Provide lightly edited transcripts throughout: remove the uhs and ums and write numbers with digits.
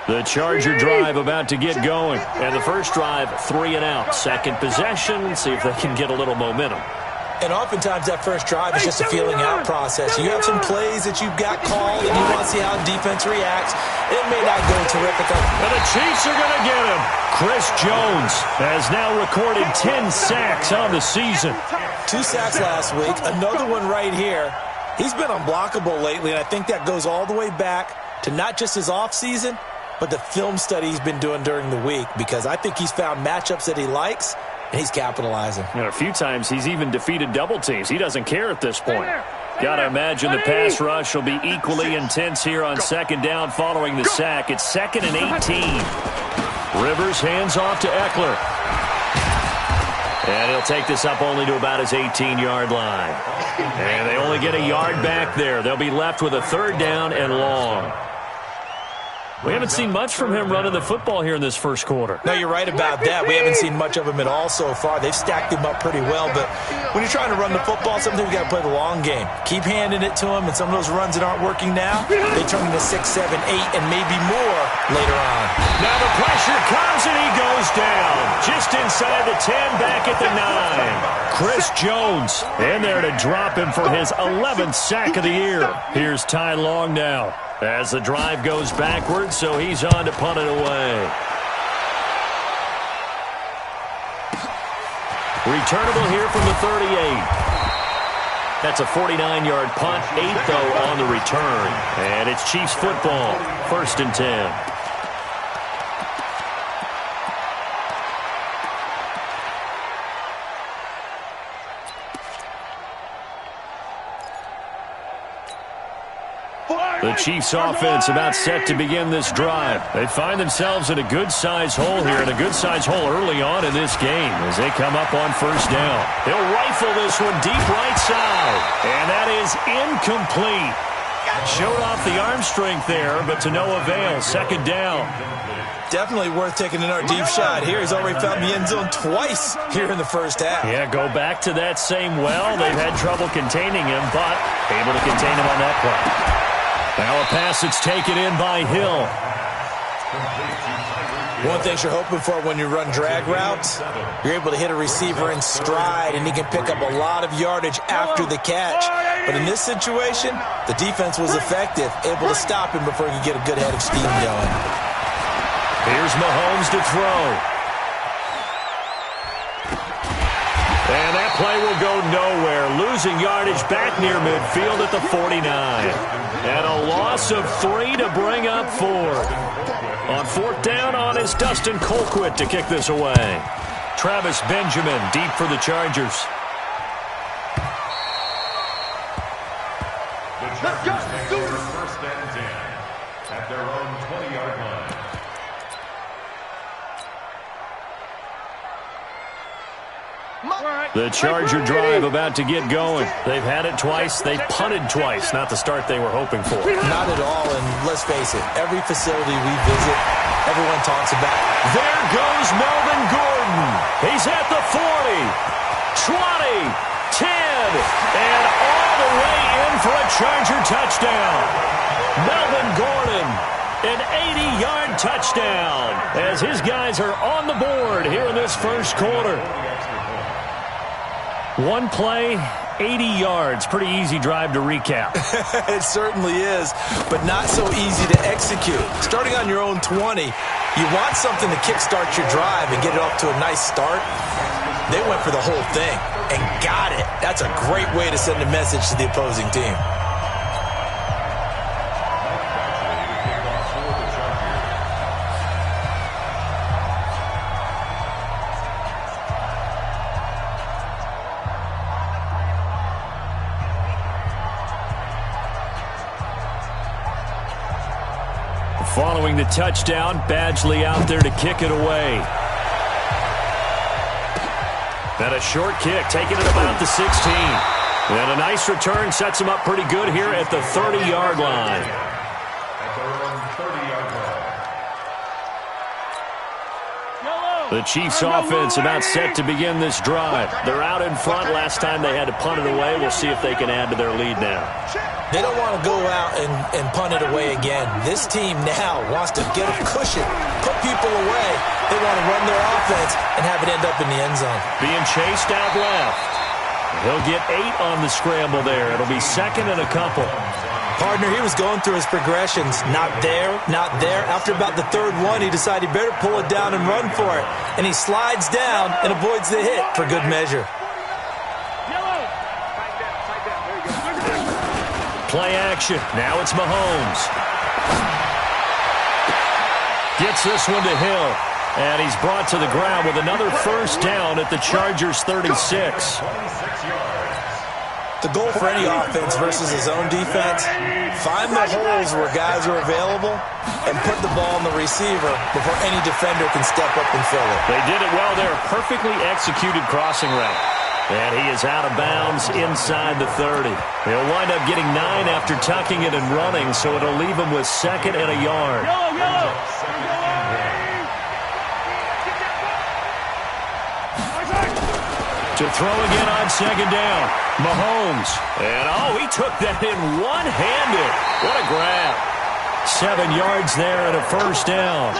The Charger drive about to get going. And the first drive, 3 and out. Second possession, see if they can get a little momentum. And oftentimes that first drive is just a feeling out process. You have some plays that you've got called and you want to see how defense reacts. It may not go terrific. And the Chiefs are going to get him. Chris Jones has now recorded 10 sacks on the season. 2 sacks last week, another one right here. He's been unblockable lately, and I think that goes all the way back to not just his offseason, but the film study he's been doing during the week, because I think he's found matchups that he likes, and he's capitalizing. And a few times he's even defeated double teams. He doesn't care at this point. Got to imagine the pass rush will be equally intense here on second down following the sack. It's 2nd and 18. Rivers hands off to Eckler. And he'll take this up only to about his 18-yard line. And they only get a yard back there. They'll be left with a 3rd down and long. We haven't seen much from him running the football here in this first quarter. No, you're right about that. We haven't seen much of him at all so far. They've stacked him up pretty well, but when you're trying to run the football, sometimes you got to play the long game. Keep handing it to him, and some of those runs that aren't working now, they turn into 6, 7, 8, and maybe more later on. Now the pressure comes, and he goes down. Just inside the 10, back at the 9. Chris Jones in there to drop him for his 11th sack of the year. Here's Ty Long now, as the drive goes backwards, so he's on to punt it away. Returnable here from the 38. That's a 49-yard punt, 8 though on the return. And it's Chiefs football, 1st and 10. The Chiefs offense about set to begin this drive. They find themselves in a good-sized hole here, and a good-sized hole early on in this game as they come up on 1st down. They'll rifle this one deep right side, and that is incomplete. Showed off the arm strength there, but to no avail. 2nd down. Definitely worth taking another deep shot here. He's already found the end zone twice here in the first half. Yeah, go back to that same well. They've had trouble containing him, but able to contain him on that play. Now a pass that's taken in by Hill. One thing you're hoping for when you run drag routes, you're able to hit a receiver in stride, and he can pick up a lot of yardage after the catch. But in this situation, the defense was effective, able to stop him before he could get a good head of steam going. Here's Mahomes to throw. And that play will go nowhere. Losing yardage back near midfield at the 49. And a loss of 3 to bring up 4. On 4th down on is Dustin Colquitt to kick this away. Travis Benjamin deep for the Chargers. The Chargers take over 1st and 10 at their own 20-yard line. The Charger drive about to get going. They've had it twice. They've punted twice. Not the start they were hoping for. Not at all, and let's face it, every facility we visit, everyone talks about. There goes Melvin Gordon. He's at the 40, 20, 10, and all the way in for a Charger touchdown. Melvin Gordon, an 80-yard touchdown, as his guys are on the board here in this first quarter. One play, 80 yards. Pretty easy drive to recap. It certainly is, but not so easy to execute. Starting on your own 20, you want something to kickstart your drive and get it off to a nice start. They went for the whole thing and got it. That's a great way to send a message to the opposing team. Following the touchdown, Badgley out there to kick it away. And a short kick, taking it about the 16. And a nice return sets him up pretty good here at the 30-yard line. The Chiefs offense about set to begin this drive. They're out in front. Last time they had to punt it away. We'll see if they can add to their lead now. They don't want to go out and punt it away again. This team now wants to get a cushion, put people away. They want to run their offense and have it end up in the end zone. Being chased out left. He'll get 8 on the scramble there. It'll be second and a couple. Partner, he was going through his progressions. Not there, not there. After about the third one, he decided he better pull it down and run for it. And he slides down and avoids the hit for good measure. Play action. Now it's Mahomes. Gets this one to Hill. And he's brought to the ground with another first down at the Chargers' 36. The goal for any offense versus his own defense, find the holes where guys are available and put the ball on the receiver before any defender can step up and fill it. They did it well there. Perfectly executed crossing route. And he is out of bounds inside the 30. He'll wind up getting 9 after tucking it and running, so it'll leave him with second and a yard. To throw again on second down. Mahomes. And, he took that in one-handed. What a grab. 7 yards there and a first down.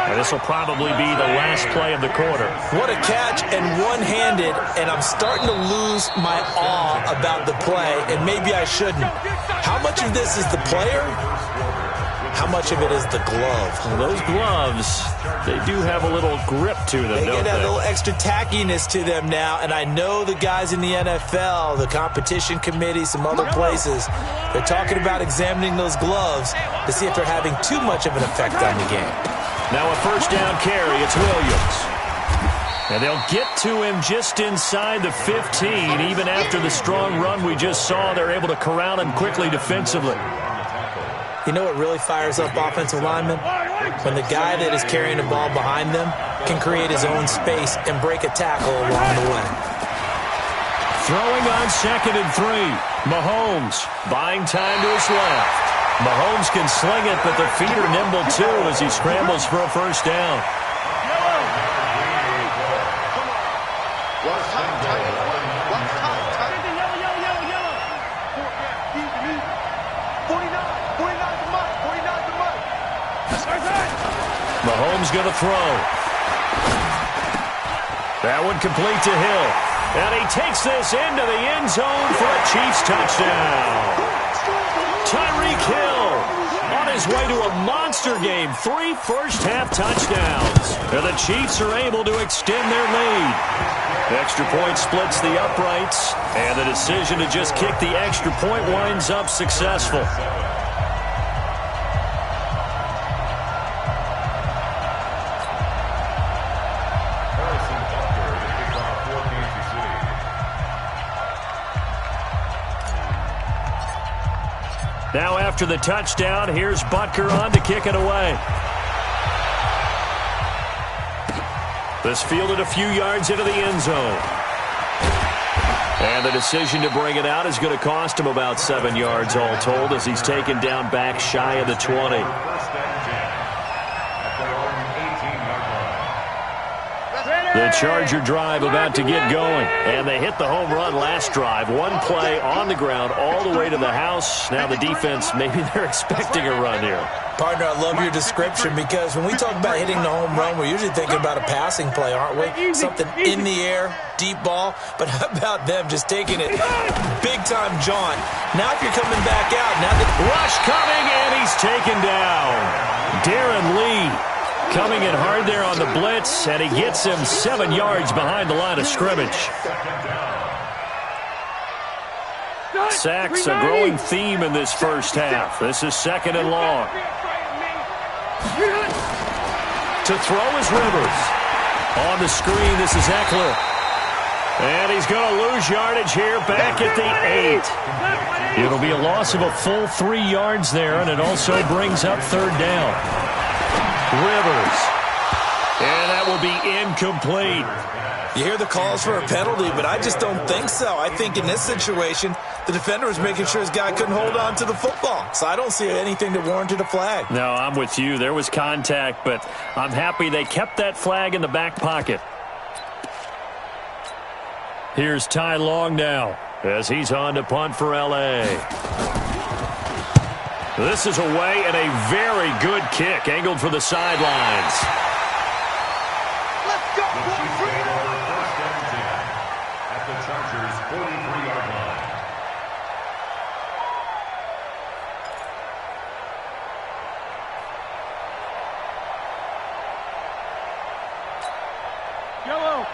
And this will probably be the last play of the quarter. What a catch and one-handed, and I'm starting to lose my awe about the play, and maybe I shouldn't. How much of this is the player? How much of it is the glove? Well, those gloves, they do have a little grip to them, They don't get that they? little extra tackiness to them now, and I know the guys in the NFL, the competition committee, some other places, they're talking about examining those gloves to see if they're having too much of an effect on the game. Now a first down carry. It's Williams. And they'll get to him just inside the 15. Even after the strong run we just saw, they're able to corral him quickly defensively. You know what really fires up offensive linemen? When the guy that is carrying the ball behind them can create his own space and break a tackle along the way. Throwing on second and 3. Mahomes buying time to his left. Mahomes can sling it, but the feet are nimble too as he scrambles for a first down. Mahomes going to throw. That one complete to Hill. And he takes this into the end zone for a Chiefs touchdown. Tyreek Hill on his way to a monster game. 3 first-half touchdowns. And the Chiefs are able to extend their lead. The extra point splits the uprights. And the decision to just kick the extra point winds up successful. Now after the touchdown, here's Butker on to kick it away. This fielded a few yards into the end zone. And the decision to bring it out is going to cost him about 7 yards all told as he's taken down back shy of the 20. The Charger drive about to get going. And they hit the home run last drive. One play on the ground all the way to the house. Now the defense, maybe they're expecting a run here. Partner, I love your description because when we talk about hitting the home run, we're usually thinking about a passing play, aren't we? Something in the air, deep ball. But how about them just taking it big-time jaunt? Now if you're coming back out, now the rush coming, and he's taken down. Darren Lee coming in hard there on the blitz, and he gets him 7 yards behind the line of scrimmage. Sacks, a growing theme in this first half. This is second and long. To throw is Rivers. On the screen, this is Eckler. And he's going to lose yardage here back at the 8. It'll be a loss of a full 3 yards there, and it also brings up third down. Rivers. And that will will be incomplete. You hear the calls for a penalty, but I just don't think so. I think in this situation, the defender was making sure his guy couldn't hold on to the football. So I don't see anything that warranted a flag. No, I'm with you. There was contact, but I'm happy they kept that flag in the back pocket. Here's Ty Long now as he's on to punt for L.A. This is away and a very good kick angled for the sidelines. Let's go, boys! First and 10 at the Chargers' 43-yard line. Yellow.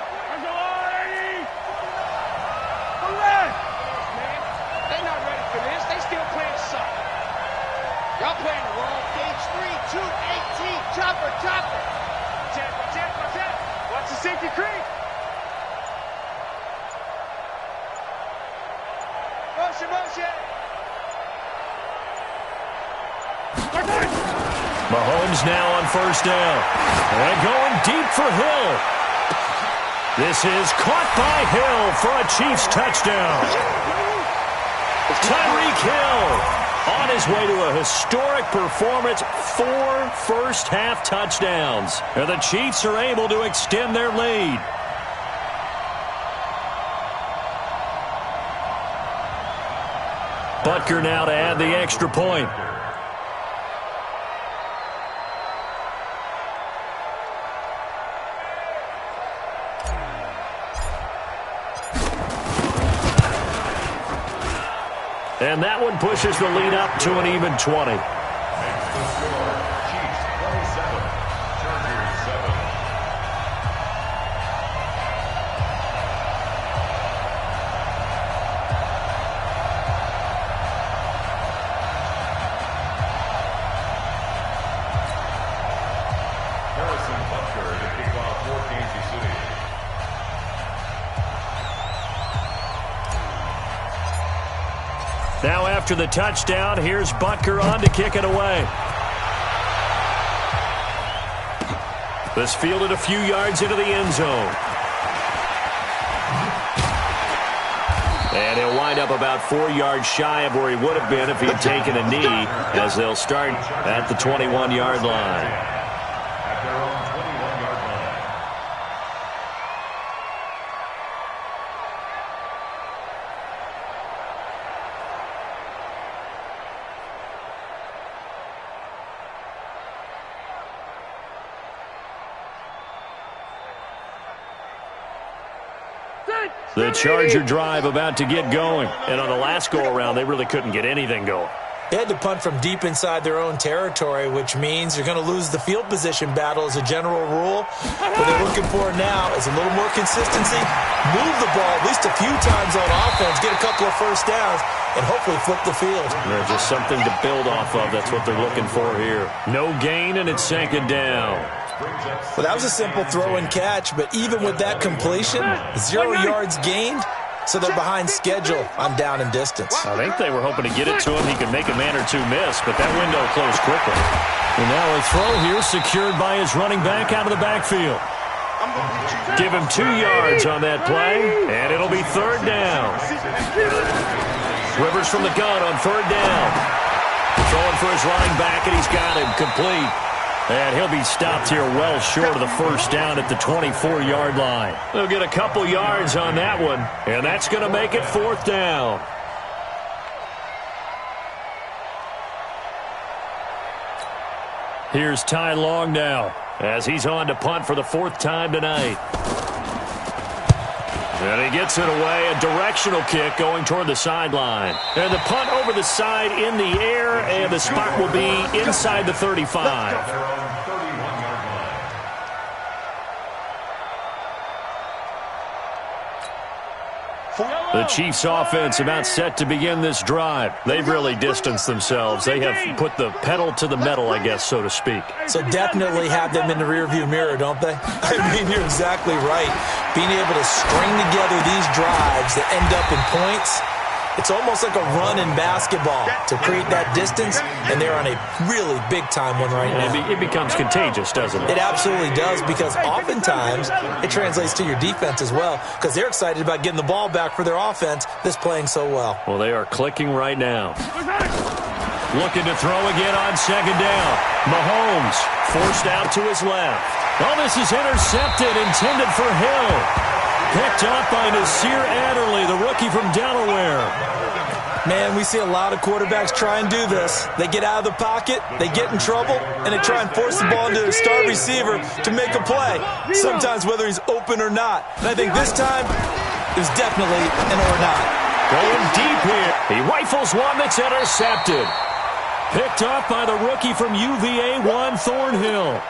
Man, they not ready for this. They still playing suck. Y'all playing the wrong gauge. 3, 2, 18. Chopper, chopper. Protect. Watch the safety creep. Motion. Mahomes now on first down. And going deep for Hill. This is caught by Hill for a Chiefs touchdown. Tyreek Hill on his way to a historic performance, 4 first-half touchdowns. And the Chiefs are able to extend their lead. Butker now to add the extra point. And that one pushes the lead up to an even 20. Makes the score Chiefs 27, Chargers 7. Harrison Butker to kick off for Kansas City. Now after the touchdown, here's Butker on to kick it away. This fielded a few yards into the end zone. And he'll wind up about 4 yards shy of where he would have been if he had taken a knee, as they'll start at the 21-yard line. At their own 21-yard line. The Charger drive about to get going. And on the last go-around, they really couldn't get anything going. They had to punt from deep inside their own territory, which means you're going to lose the field position battle as a general rule. What they're looking for now is a little more consistency, move the ball at least a few times on offense, get a couple of first downs, and hopefully flip the field. There's just something to build off of. That's what they're looking for here. No gain, and it's second down. Well, that was a simple throw and catch, but even with that completion, 0 yards gained, so they're behind schedule on down and distance. I think they were hoping to get it to him. He could make a man or two miss, but that window closed quickly. And now a throw here secured by his running back out of the backfield. Give him 2 yards on that play, and it'll be third down. Rivers from the gun on third down. Throwing for his running back, and he's got him complete. And he'll be stopped here well short of the first down at the 24-yard line. They'll get a couple yards on that one, and that's going to make it fourth down. Here's Ty Long now as he's on to punt for the 4th time tonight. And he gets it away, a directional kick going toward the sideline. And the punt over the side in the air, and the spot will be inside the 35. The Chiefs offense about set to begin this drive. They've really distanced themselves. They have put the pedal to the metal, I guess, so to speak. So definitely have them in the rearview mirror, don't they? I mean, you're exactly right. Being able to string together these drives that end up in points, It's almost like a run in basketball to create that distance, and they're on a really big-time one right now. It becomes contagious, doesn't it? It absolutely does, because oftentimes it translates to your defense as well, because they're excited about getting the ball back for their offense that's playing so well. Well, they are clicking right now. Looking to throw again on second down. Mahomes forced out to his left. Oh, this is intercepted, intended for Hill. Picked up by Nasir Adderley, the rookie from Delaware. Man, we see a lot of quarterbacks try and do this. They get out of the pocket, they get in trouble, and they try and force the ball into their star receiver to make a play, sometimes whether he's open or not. And I think this time, it was definitely an or not. Going deep here. He rifles one that's intercepted. Picked up by the rookie from UVA, Juan Thornhill.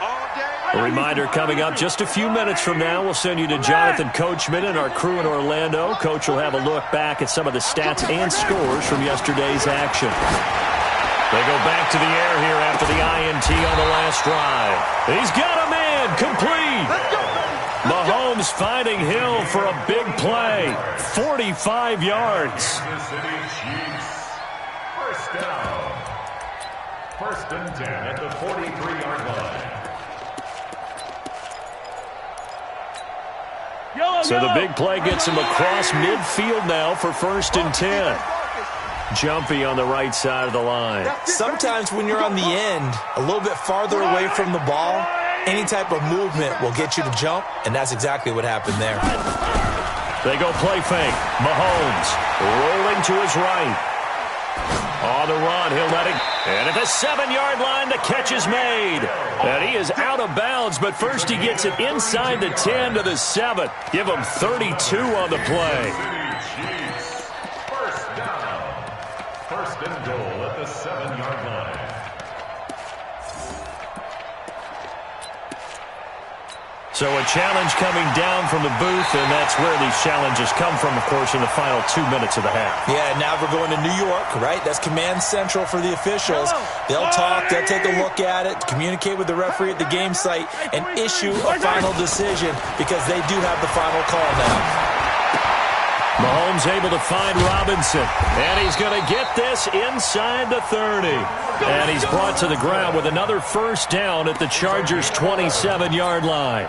A reminder coming up just a few minutes from now. We'll send you to Jonathan Coachman and our crew in Orlando. Coach will have a look back at some of the stats and scores from yesterday's action. They go back to the air here after the INT on the last drive. He's got a man, complete. Mahomes finding Hill for a big play. 45 yards. First down. First and 10 at the 43-yard line. So the big play gets him across midfield now for first and 10. Jumpy on the right side of the line. Sometimes when you're on the end, a little bit farther away from the ball, any type of movement will get you to jump, and that's exactly what happened there. They go play fake. Mahomes rolling to his right. On the run, he'll let it. And at the 7-yard line, the catch is made. And he is out of bounds, but first he gets it inside the 10 to the 7. Give him 32 on the play. First down. First and goal at the 7-yard line. So a challenge coming down from the booth, and that's where these challenges come from, of course, in the final 2 minutes of the half. Yeah, now we're going to New York, right? That's command central for the officials. They'll talk, they'll take a look at it, communicate with the referee at the game site, and issue a final decision because they do have the final call now. Mahomes able to find Robinson, and he's going to get this inside the 30. And he's brought to the ground with another first down at the Chargers' 27-yard line.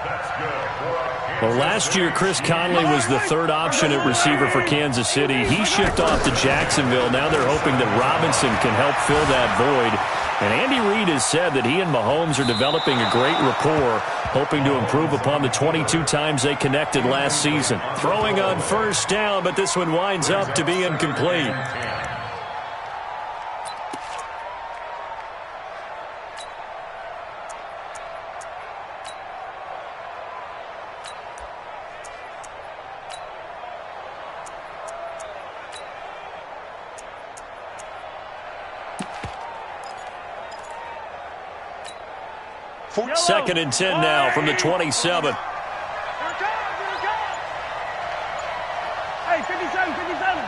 Well, last year, Chris Conley was the third option at receiver for Kansas City. He shipped off to Jacksonville. Now they're hoping that Robinson can help fill that void. And Andy Reid has said that he and Mahomes are developing a great rapport, hoping to improve upon the 22 times they connected last season. Throwing on first down, but this one winds up to be incomplete. Second and 10 now from the 27. Hey, 57, 57.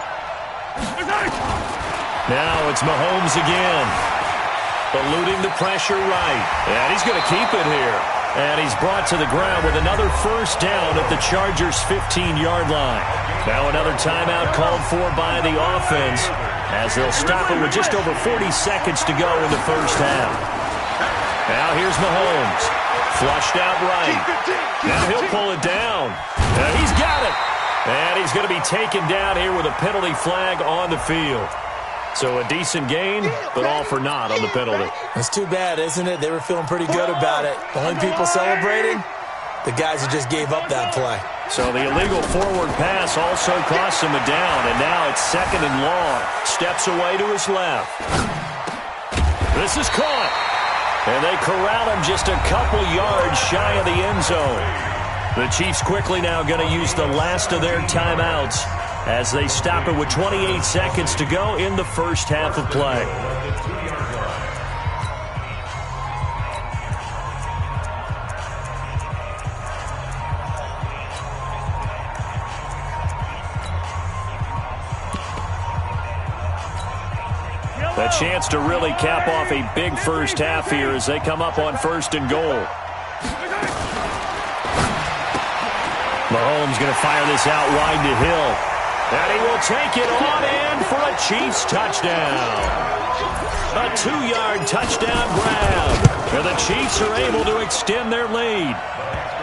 Now it's Mahomes again. Eluding the pressure right. And he's going to keep it here. And he's brought to the ground with another first down at the Chargers' 15-yard line. Now another timeout called for by the offense as they'll stop it with just over 40 seconds to go in the first half. Now here's Mahomes. Flushed out right. Now he'll pull it down. And he's got it. And he's going to be taken down here with a penalty flag on the field. So a decent gain, but all for naught on the penalty. It's too bad, isn't it? They were feeling pretty good about it. The only people celebrating, the guys who just gave up that play. So the illegal forward pass also cost him a down, and now it's second and long. Steps away to his left. This is caught. And they corral him just a couple yards shy of the end zone. The Chiefs quickly now going to use the last of their timeouts as they stop it with 28 seconds to go in the first half of play. A chance to really cap off a big first half here as they come up on first and goal. Mahomes going to fire this out wide to Hill. And he will take it on in for a Chiefs touchdown. A 2-yard touchdown grab. And the Chiefs are able to extend their lead.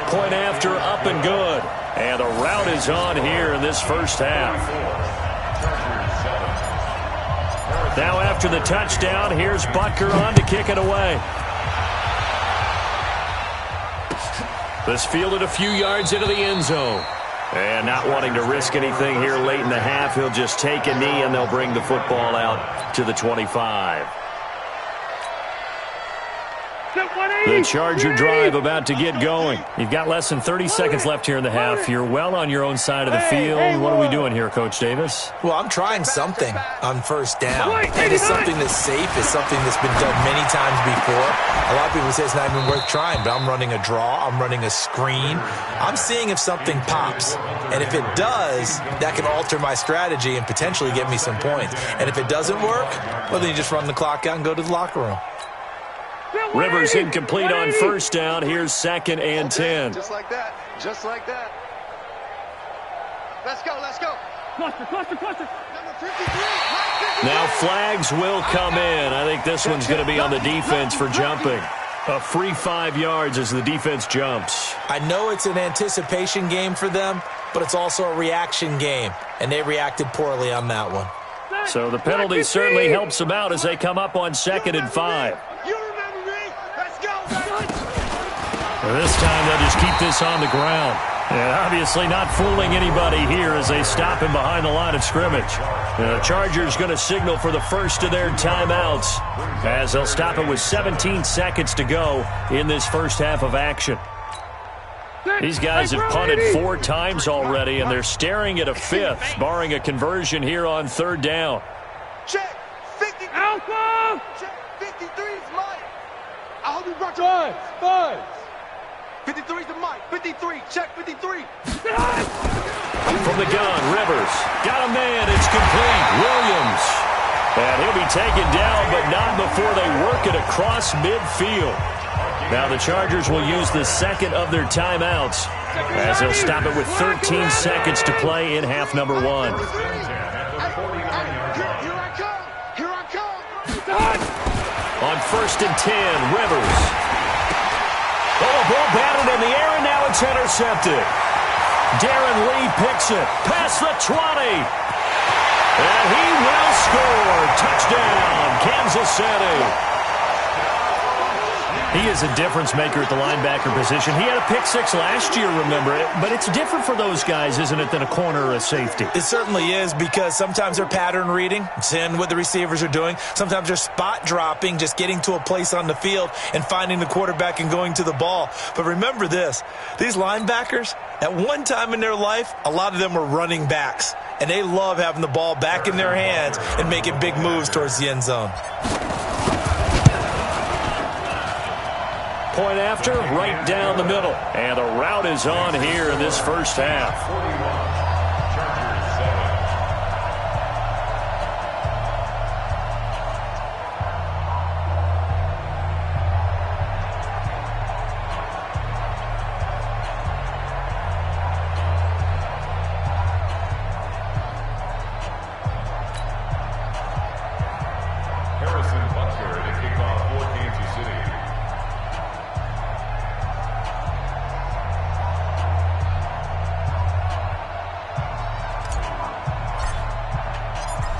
Point after, up and good. And the rout is on here in this first half. Now after the touchdown, here's Butker on to kick it away. This fielded a few yards into the end zone. And not wanting to risk anything here late in the half, he'll just take a knee and they'll bring the football out to the 25. The Charger drive about to get going. You've got less than 30 seconds left here in the half. You're well on your own side of the field. What are we doing here, Coach Davis? Well, I'm trying something on first down. And it's something that's safe. It's something that's been done many times before. A lot of people say it's not even worth trying, but I'm running a draw. I'm running a screen. I'm seeing if something pops. And if it does, that can alter my strategy and potentially get me some points. And if it doesn't work, well, then you just run the clock out and go to the locker room. Rivers incomplete on first down. Here's 2nd and 10. Just like that. Just like that. Let's go. Let's go. Cluster. Number 53. Now flags will come in. I think this one's going to be on the defense for jumping. A free 5 yards as the defense jumps. I know it's an anticipation game for them, but it's also a reaction game, and they reacted poorly on that one. So the penalty certainly helps them out as they come up on 2nd and 5. This time they'll just keep this on the ground. And obviously not fooling anybody here as they stop him behind the line of scrimmage. The Chargers going to signal for the first of their timeouts as they'll stop it with 17 seconds to go in this first half of action. These guys have punted 4 times already, and they're staring at a 5th, barring a conversion here on 3rd down. Check. 53. Alpha. Check. 53 is mine. I hope you brought your 5. 53 is the mic. 53. Check 53. From the gun, Rivers. Got a man. It's complete. Williams. And he'll be taken down, but not before they work it across midfield. Now the Chargers will use the 2nd of their timeouts as they'll stop it with 13 seconds to play in half number 1. Here I come. On 1st and 10, Rivers. Oh, a ball batted in the air, and now it's intercepted. Darren Lee picks it past the 20. And he will score. Touchdown, Kansas City. He is a difference maker at the linebacker position. He had a pick 6 last year, remember it. But it's different for those guys, isn't it, than a corner or a safety? It certainly is, because sometimes they're pattern reading, seeing what the receivers are doing. Sometimes they're spot dropping, just getting to a place on the field and finding the quarterback and going to the ball. But remember this, these linebackers, at one time in their life, a lot of them were running backs. And they love having the ball back in their hands and making big moves towards the end zone. Point after, right down the middle. And the rout is on here in this first half. 41.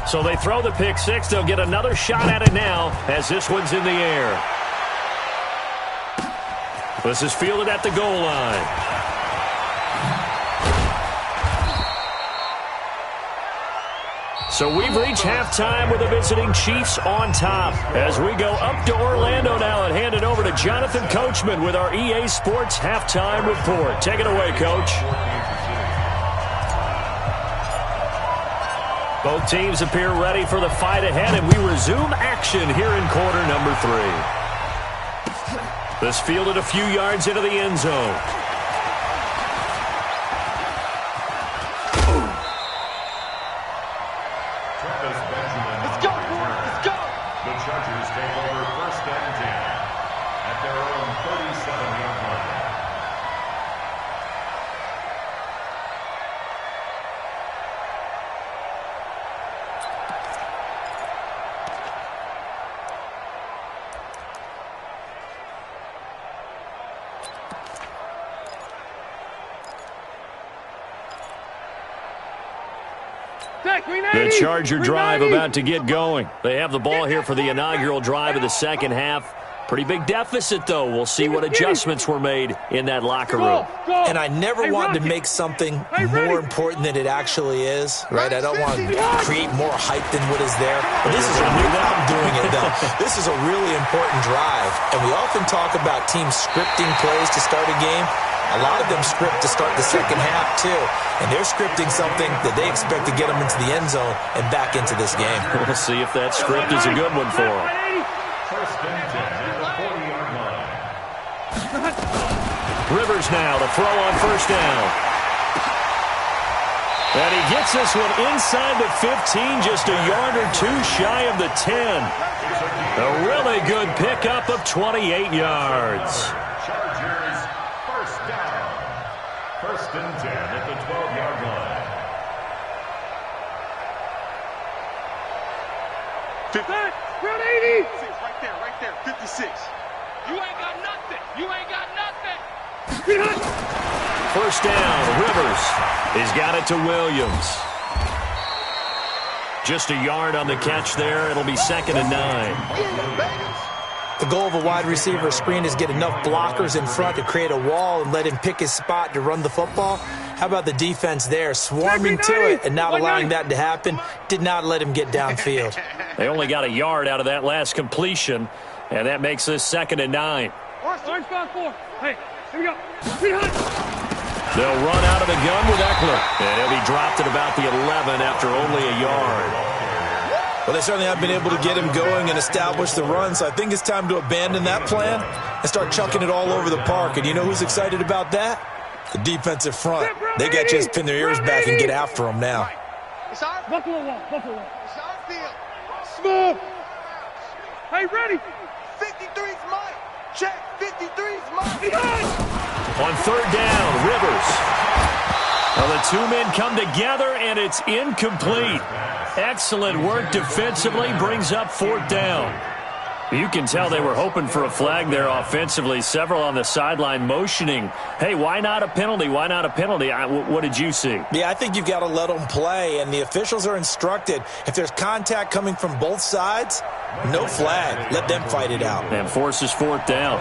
So they throw the pick 6. They'll get another shot at it now as this one's in the air. This is fielded at the goal line. So we've reached halftime with the visiting Chiefs on top. As we go up to Orlando now and hand it over to Jonathan Coachman with our EA Sports Halftime Report. Take it away, Coach. Both teams appear ready for the fight ahead, and we resume action here in quarter number 3. This fielded a few yards into the end zone. Let's go, boys. Let's go. The Chargers take over 1st and 10 at their own 37-yard line. The Charger drive about to get going. They have the ball here for the inaugural drive of the second half. Pretty big deficit, though. We'll see what adjustments were made in that locker room. And I never wanted to make something more important than it actually is, right? I don't want to create more hype than what is there. But this is I'm doing it, though. This is a really important drive. And we often talk about teams scripting plays to start a game. A lot of them script to start the second half, too. And they're scripting something that they expect to get them into the end zone and back into this game. We'll see if that script is a good one for them. First and 10 at the 40-yard line. Rivers now to throw on first down. And he gets this one inside the 15, just a yard or two shy of the 10. A really good pickup of 28 yards. Chargers first down. First and 10 at the 12-yard line. 80. Right there, 56. You ain't got nothing. You ain't got nothing. First down, Rivers. He's got it to Williams. Just a yard on the catch there. It'll be second and 9. The goal of a wide receiver screen is get enough blockers in front to create a wall and let him pick his spot to run the football. How about the defense there, swarming to it and not allowing that to happen? Did not let him get downfield. They only got a yard out of that last completion, and that makes this second and 9. Hey, here we go. They'll run out of the gun with Eckler, and he'll be dropped at about the 11 after only a yard. Well, they certainly have been able to get him going and establish the run, so I think it's time to abandon that plan and start chucking it all over the park. And you know who's excited about that? The defensive front. They got just pin their ears back and get after him now. It's our Buffalo wall. It's our field. Smooth. Hey, ready? 53's mine. Check. 53's mine. On third down, Rivers. Well, the two men come together, and it's incomplete. Excellent work defensively, brings up fourth down. You can tell they were hoping for a flag there offensively. Several on the sideline motioning, hey, why not a penalty? Why not a penalty? What did you see? Yeah, I think you've got to let them play, and the officials are instructed. If there's contact coming from both sides, no flag. Let them fight it out. And forces fourth down.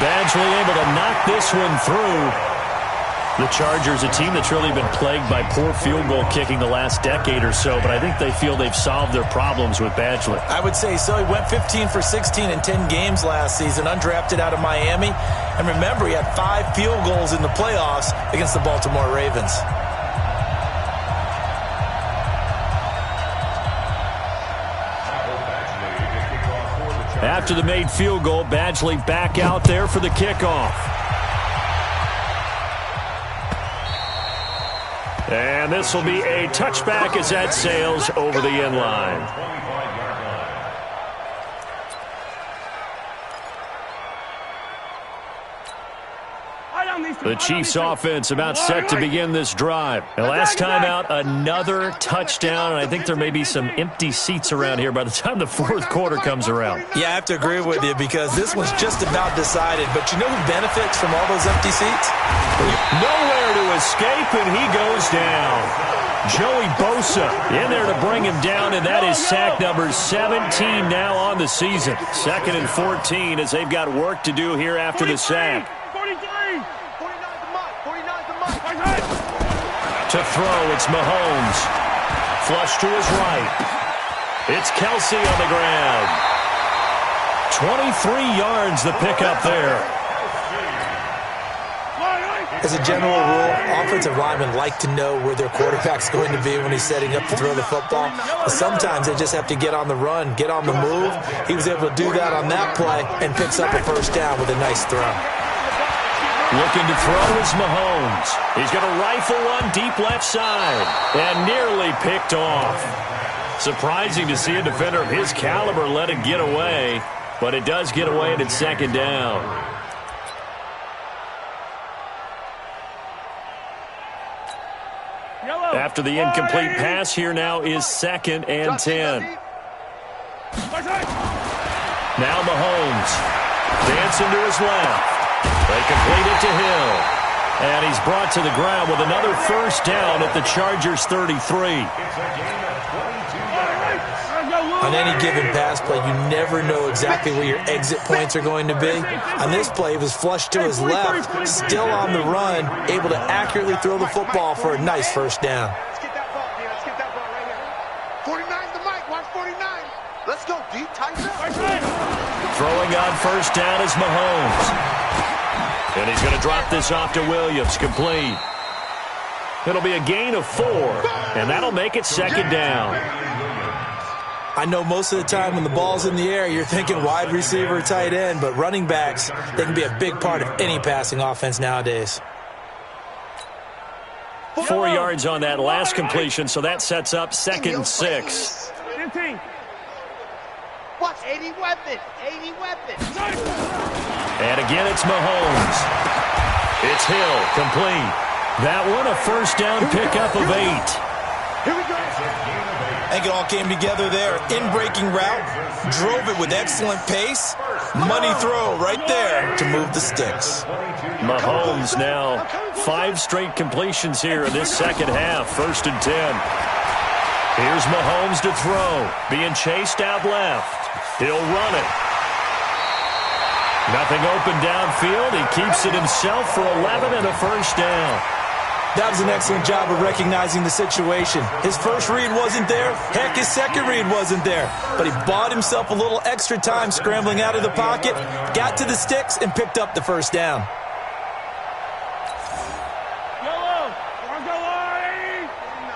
Badgley able to knock this one through. The Chargers, a team that's really been plagued by poor field goal kicking the last decade or so, but I think they feel they've solved their problems with Badgley. I would say so. He went 15 for 16 in 10 games last season, undrafted out of Miami. And remember, he had 5 field goals in the playoffs against the Baltimore Ravens. After the made field goal, Badgley back out there for the kickoff. And this will be a touchback as that sails over the end line. The Chiefs offense about set to begin this drive. And last time out, another touchdown, and I think there may be some empty seats around here by the time the fourth quarter comes around. Yeah, I have to agree with you because this one's just about decided. But you know who benefits from all those empty seats? Nowhere to escape, and he goes down. Joey Bosa in there to bring him down, and that is sack number 17 now on the season. Second and 14 as they've got work to do here after the sack. To throw, it's Mahomes. Flush to his right. It's Kelsey on the ground. 23 yards the pickup there. As a general rule, offensive linemen like to know where their quarterback's going to be when he's setting up to throw the football. But sometimes they just have to get on the run, get on the move. He was able to do that on that play and picks up a first down with a nice throw. Looking to throw is Mahomes. He's going to rifle one deep left side and nearly picked off. Surprising to see a defender of his caliber let it get away, but it does get away and it's second down. After the incomplete pass, here now is second and 10. Now Mahomes. Dancing to his left. They complete it to Hill. And he's brought to the ground with another first down at the Chargers' 33. On any given pass play, you never know exactly where your exit points are going to be. On this play, he was flushed to his left, still on the run, able to accurately throw the football for a nice first down. Let's get that ball, D. Let's get that ball right here. 49's the mic. Watch 49. Let's go, D. Tighten up. Throwing on first down is Mahomes. And he's going to drop this off to Williams, complete. It'll be a gain of 4, and that'll make it second down. I know most of the time when the ball's in the air, you're thinking wide receiver, tight end, but running backs, they can be a big part of any passing offense nowadays. 4 yards on that last completion, so that sets up 2nd and 6. 15. Watch, 80 weapons. 80 weapons. And again, it's Mahomes. It's Hill, complete. That one, a first down pickup of 8. Here we go. I think it all came together there. In-breaking route, drove it with excellent pace. Money throw right there to move the sticks. Mahomes now 5 straight completions here in this second half. 1st and 10. Here's Mahomes to throw. Being chased out left. He'll run it. Nothing open downfield. He keeps it himself for 11 and a first down. That was an excellent job of recognizing the situation. His first read wasn't there. Heck, his second read wasn't there. But he bought himself a little extra time scrambling out of the pocket, got to the sticks, and picked up the first down. Yellow. Let's go,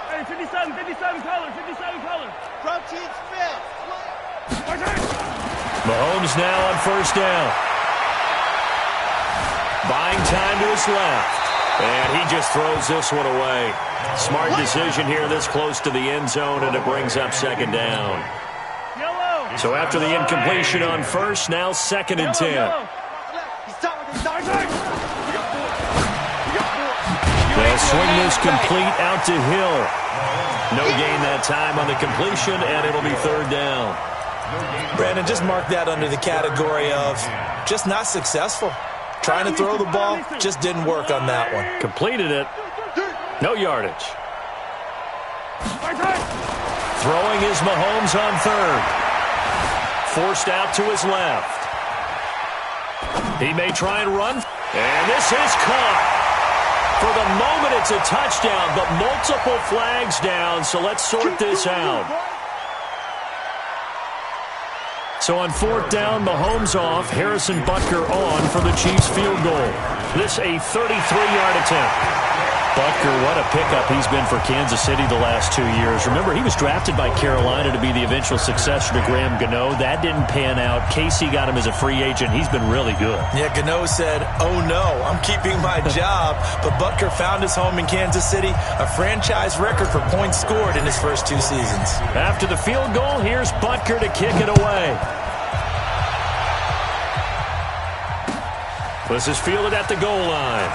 hey, 57 color. Protein spin. Mahomes now on first down. Buying time to his left. And he just throws this one away. Smart decision here this close to the end zone, and it brings up 2nd down. So after the incompletion on first, now 2nd and 10. They'll swing this complete out to Hill. No gain that time on the completion, and it'll be 3rd down. Brandon, just mark that under the category of just not successful. Trying to throw the ball, just didn't work on that one. Completed it. No yardage. Throwing is Mahomes on 3rd. Forced out to his left. He may try and run. And this is caught. For the moment, it's a touchdown, but multiple flags down, so let's sort this out. So on 4th down, Mahomes off, Harrison Butker on for the Chiefs field goal. This a 33-yard attempt. Butker, what a pickup he's been for Kansas City the last 2 years. Remember, he was drafted by Carolina to be the eventual successor to Graham Gano. That didn't pan out. KC got him as a free agent. He's been really good. Yeah, Gano said, oh no, I'm keeping my job. But Butker found his home in Kansas City, a franchise record for points scored in his first 2 seasons. After the field goal, here's Butker to kick it away. This is fielded at the goal line.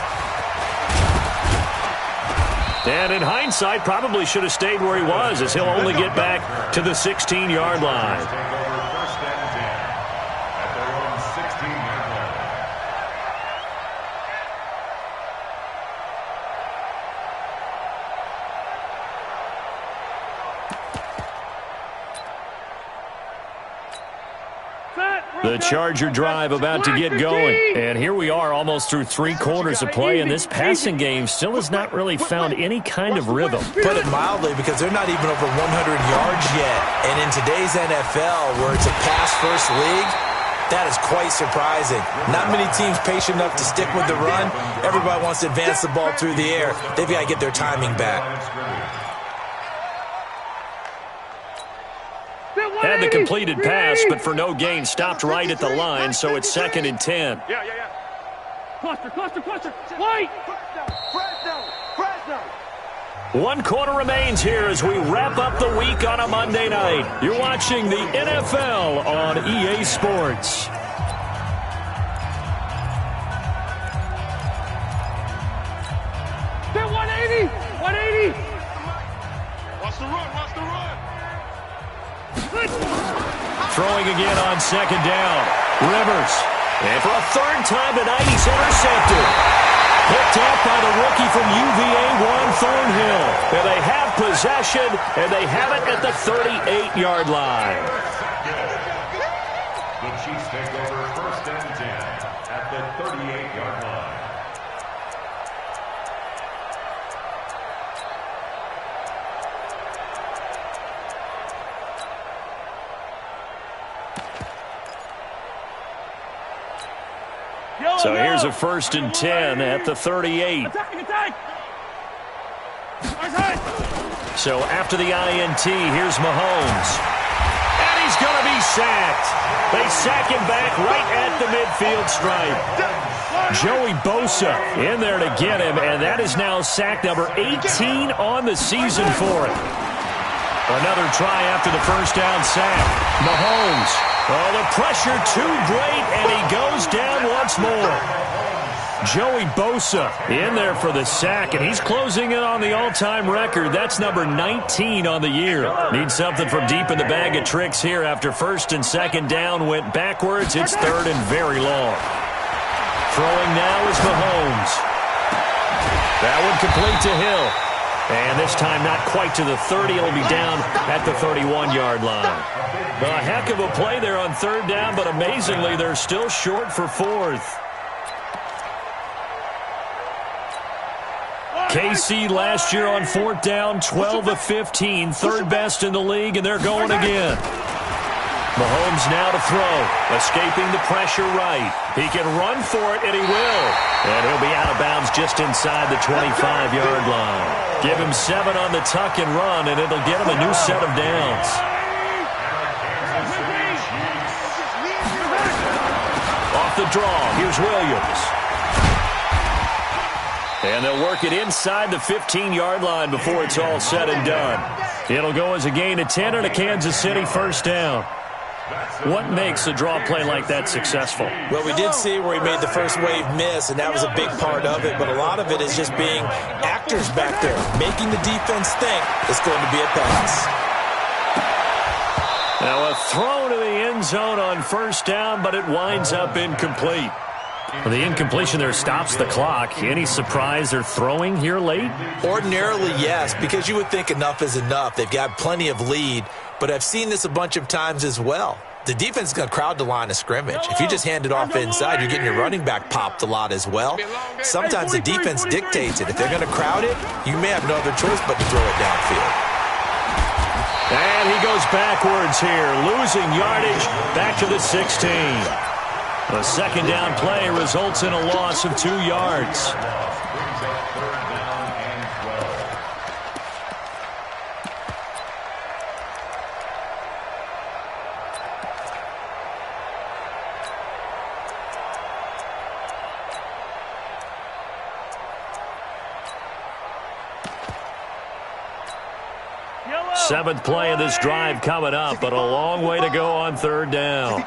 And in hindsight, probably should have stayed where he was, as he'll only get back to the 16-yard line. The Charger drive about to get going. And here we are almost through 3 quarters of play, and this passing game still has not really found any kind of rhythm. Put it mildly, because they're not even over 100 yards yet. And in today's NFL, where it's a pass-first league, that is quite surprising. Not many teams patient enough to stick with the run. Everybody wants to advance the ball through the air. They've got to get their timing back. Had the completed pass, but for no gain, stopped right at the line, so it's 2nd and 10. Cluster. White. Fresno. 1 quarter remains here as we wrap up the week on a Monday night. You're watching the NFL on EA Sports. They're 180. Watch the run. Throwing again on second down. Rivers. And for a third time tonight, he's intercepted. Picked up by the rookie from UVA, Juan Thornhill. And they have possession, and they have it at the 38-yard line. The Chiefs take over first and 10 at the 38-yard line. So here's a first and 10 at the 38. So after the INT, here's Mahomes. And he's going to be sacked. They sack him back right at the midfield stripe. Joey Bosa in there to get him, and that is now sack number 18 on the season for him. Another try after the first down sack. Mahomes. Oh, the pressure too great, and he goes down once more. Joey Bosa in there for the sack, and he's closing in on the all-time record. That's number 19 on the year. Needs something from deep in the bag of tricks here after first and second down went backwards. It's third and very long. Throwing now is Mahomes. That one complete to Hill. And this time not quite to the 30. It'll be down at the 31-yard line. A heck of a play there on third down, but amazingly, they're still short for fourth. KC last year on fourth down, 12 of 15, third best in the league, and they're going again. Mahomes now to throw, escaping the pressure right. He can run for it, and he will. And he'll be out of bounds just inside the 25-yard line. Give him 7 on the tuck and run, and it'll get him a new set of downs. Off the draw, here's Williams. And they'll work it inside the 15-yard line before it's all said and done. It'll go as a gain of 10 and a Kansas City first down. What makes a draw play like that successful? Well, we did see where he made the first wave miss, and that was a big part of it. But a lot of it is just being actors back there, making the defense think it's going to be a pass. Now a throw to the end zone on first down, but it winds up incomplete. Well, the incompletion there stops the clock. Any surprise they're throwing here late? Ordinarily, yes, because you would think enough is enough. They've got plenty of lead, but I've seen this a bunch of times as well. The defense is going to crowd the line of scrimmage. If you just hand it off inside, you're getting your running back popped a lot as well. Sometimes the defense dictates it. If they're going to crowd it, you may have no other choice but to throw it downfield. And he goes backwards here, losing yardage back to the 16. The second down play results in a loss of 2 yards. Seventh play of this drive coming up, but a long way to go on third down.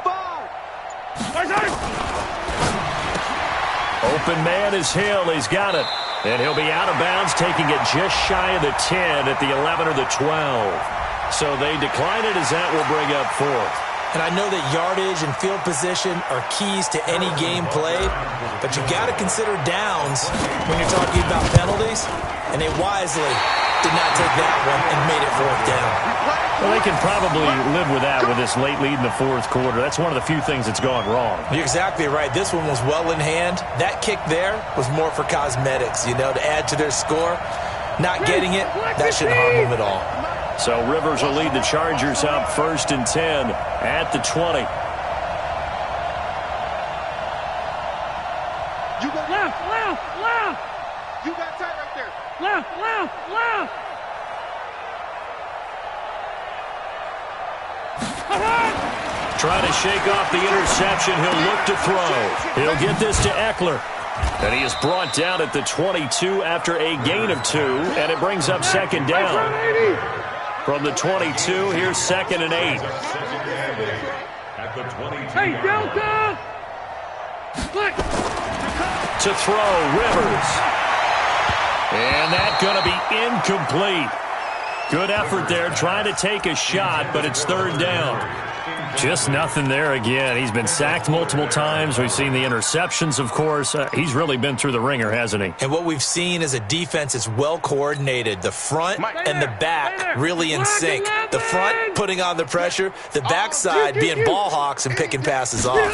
Open man is Hill. He's got it. And he'll be out of bounds, taking it just shy of the 10 at the 11 or the 12. So they decline it as that will bring up fourth. And I know that yardage and field position are keys to any game played, but you got to consider downs when you're talking about penalties, and they wisely did not take that one and made it fourth down. Well, they can probably live with that with this late lead in the fourth quarter. That's one of the few things that's gone wrong. You're exactly right. This one was well in hand. That kick there was more for cosmetics, to add to their score. Not getting it, that shouldn't harm them at all. So Rivers will lead the Chargers up first and 10 at the 20. You got left. You got tight right there. Left. Trying to shake off the interception. He'll look to throw. He'll get this to Eckler. And he is brought down at the 22 after a gain of 2, and it brings up second down. From the 22, here's second and 8. Hey, Delta! To throw, Rivers. And that's going to be incomplete. Good effort there, trying to take a shot, but it's third down. Just nothing there again. He's been sacked multiple times. We've seen the interceptions, of course. He's really been through the ringer, hasn't he? And what we've seen is a defense that's well coordinated. The front and the back really in sync. The front putting on the pressure. The backside being ball hawks and picking passes off.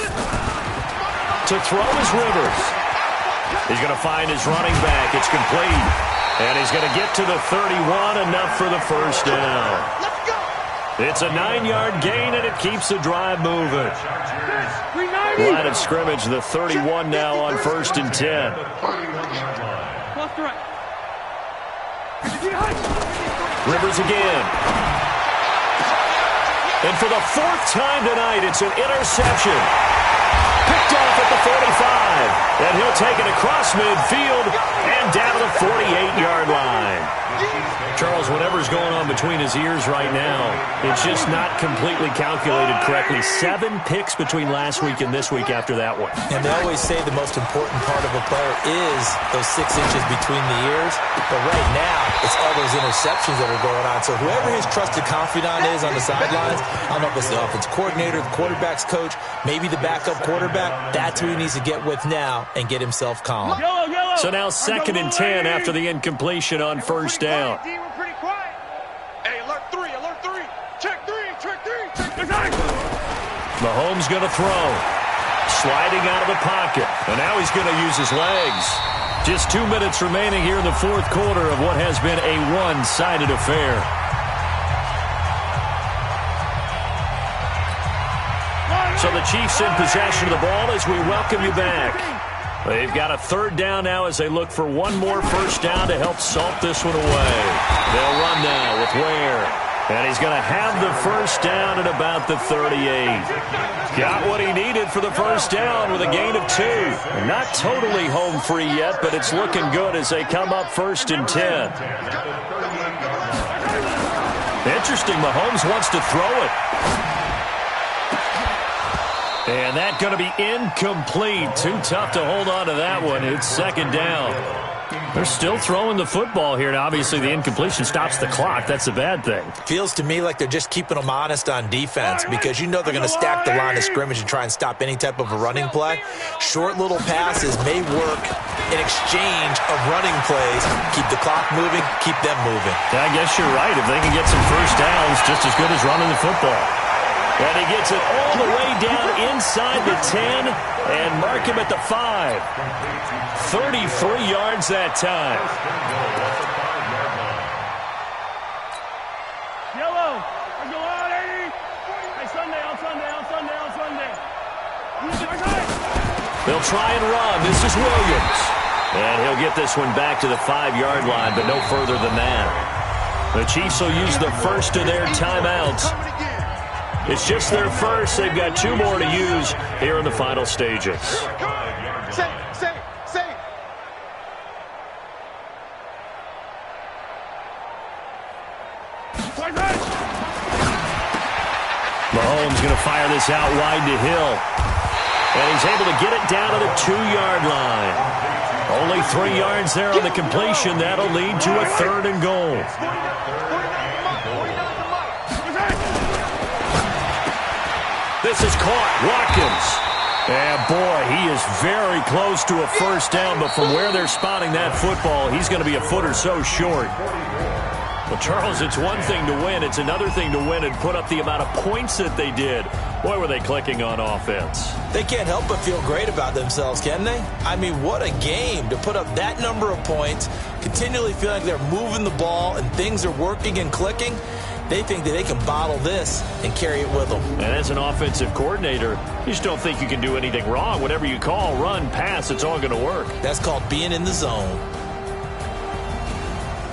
To throw is Rivers. He's going to find his running back. It's complete. And he's going to get to the 31, enough for the first down. It's a 9-yard gain, and it keeps the drive moving. Line of scrimmage, the 31 now on 1st and 10. Rivers again. And for the 4th time tonight, it's an interception. Picked off at the 45. And he'll take it across midfield and down to the 48-yard line. Charles, whatever's going on between his ears right now, it's just not completely calculated correctly. 7 picks between last week and this week after that one. And they always say the most important part of a player is those 6 inches between the ears. But right now, it's all those interceptions that are going on. So whoever his trusted confidant is on the sidelines, I don't know if it's the offense coordinator, the quarterback's coach, maybe the backup quarterback, that's who he needs to get with now and get himself calm. So now 2nd and 10 after the incompletion on 1st down. Mahomes going to throw. Sliding out of the pocket. And now he's going to use his legs. Just 2 minutes remaining here in the 4th quarter of what has been a one-sided affair. So the Chiefs in possession of the ball as we welcome you back. They've got a 3rd down now as they look for one more first down to help salt this one away. They'll run now with Ware. And he's going to have the first down at about the 38. Got what he needed for the first down with a gain of 2. Not totally home free yet, but it's looking good as they come up 1st and 10. Interesting, Mahomes wants to throw it. And that's going to be incomplete. Too tough to hold on to that one. It's 2nd down. They're still throwing the football here. Now, obviously, the incompletion stops the clock. That's a bad thing. Feels to me like they're just keeping them honest on defense because you know they're going to stack the line of scrimmage and try and stop any type of a running play. Short little passes may work in exchange of running plays. Keep the clock moving, keep them moving. Yeah, I guess you're right. If they can get some first downs, just as good as running the football. And he gets it all the way down inside the 10 and mark him at the 5. 33 yards that time. Yellow. Let's go on, 80. Hey, Sunday, on Sunday, on Sunday, on Sunday. They'll try and run. This is Williams. And he'll get this one back to the 5-yard line, but no further than that. The Chiefs will use the first of their timeouts. It's just their first. They've got 2 more to use here in the final stages. Mahomes going to fire this out wide to Hill. And he's able to get it down to the 2-yard line. Only 3 yards there on the completion. That'll lead to a 3rd and goal. This is caught. Watkins. And, boy, he is very close to a first down, but from where they're spotting that football, he's going to be a foot or so short. Well, Charles, it's one thing to win. It's another thing to win and put up the amount of points that they did. Boy, were they clicking on offense. They can't help but feel great about themselves, can they? I mean, what a game to put up that number of points, continually feeling like they're moving the ball and things are working and clicking. They think that they can bottle this and carry it with them. And as an offensive coordinator, you just don't think you can do anything wrong. Whatever you call, run, pass, it's all going to work. That's called being in the zone.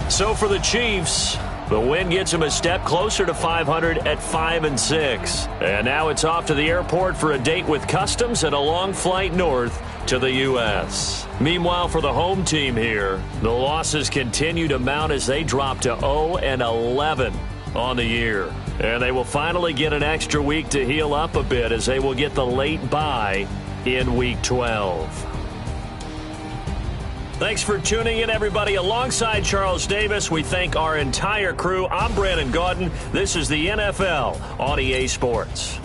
So for the Chiefs, the win gets them a step closer to 500 at 5-6. And now it's off to the airport for a date with customs and a long flight north to the U.S. Meanwhile, for the home team here, the losses continue to mount as they drop to 0-11 on the year. And they will finally get an extra week to heal up a bit as they will get the late bye in Week 12. Thanks for tuning in, everybody. Alongside Charles Davis, we thank our entire crew. I'm Brandon Gaudin. This is the NFL on EA Sports.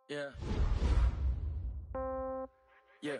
Yeah. Yeah.